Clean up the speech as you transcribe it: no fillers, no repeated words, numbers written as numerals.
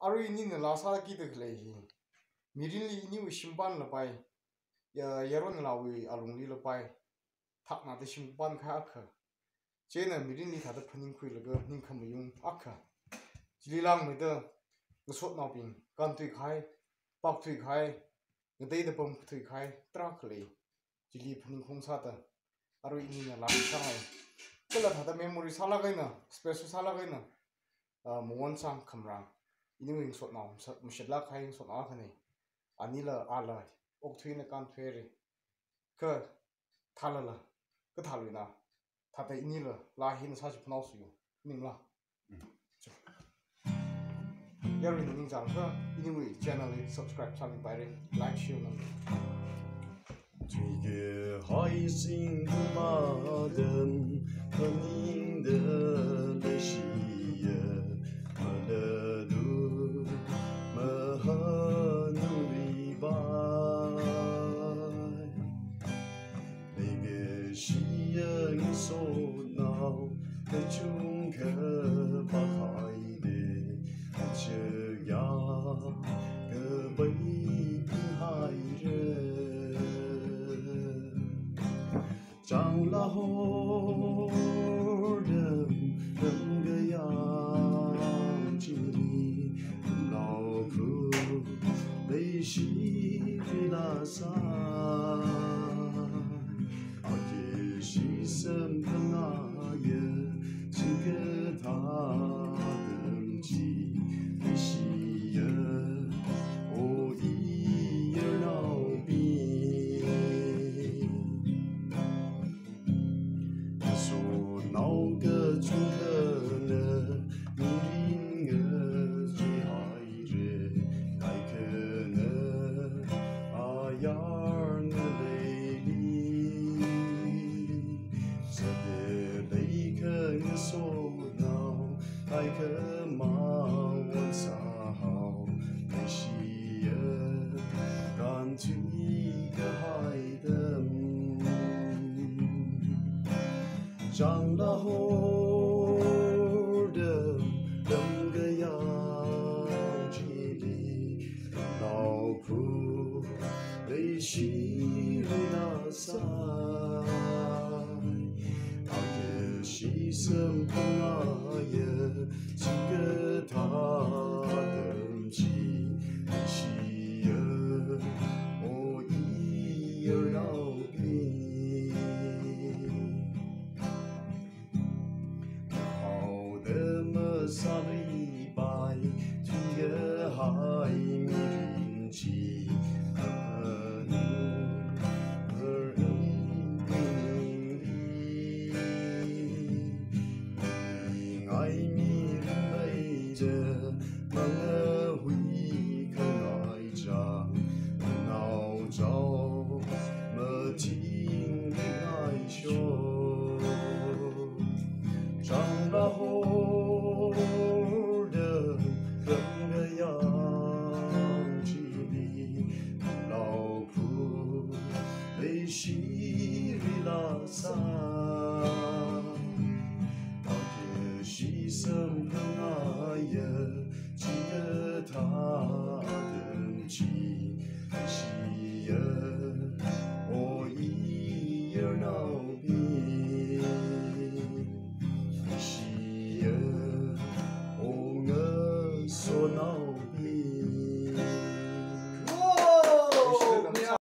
aru ini na lasa ki de khle hi mirinli ini wi simpan la pai yaron lawi alungli la pai thak na de simpan kha akha chena mirinli tha da phaning khui la ga ning kham yung akha jililang me de ngasot na ping kan tui khai pak tui khai ngadei de pom tui khai tra khle jili phaning khong sa ta aru ini na la sa hai kala tha da memory sala gai na space sala gai na mongon sang khamrang ini wing sot na mshedla khai sot na khani anila ala ok thui na kan thwere ka thalala ka thalwina thata ini la hin sa chi pnau su yu ningla yarin ning jang ka ini wi channel subscribe channel bare like share na 这个海星马灯和您的泪洗呀，马勒杜马哈努里巴，那个西人所闹的中可把海的这样个北海人。 长老后的人个样子里，老苦悲喜的拉萨，而且牺牲的那也是个他的记喜呀，我一夜老病。 闹个中可能，你个最爱人，还可能啊呀个美丽，这个雷可说闹，还可马我啥好，没西呀，干脆个海的。 长大后的人个样子里，劳苦悲喜里那塞，他的牺牲不那也是个他的记喜呀，我一儿绕病。 萨里拜，这个海米林奇，而你里，爱米林美着，忙儿会可爱着，闹着么听的爱说，长大后。 西里拉萨，他的牺牲和爱呀，这个他的记西呀，我一儿闹病，西呀，我所闹病。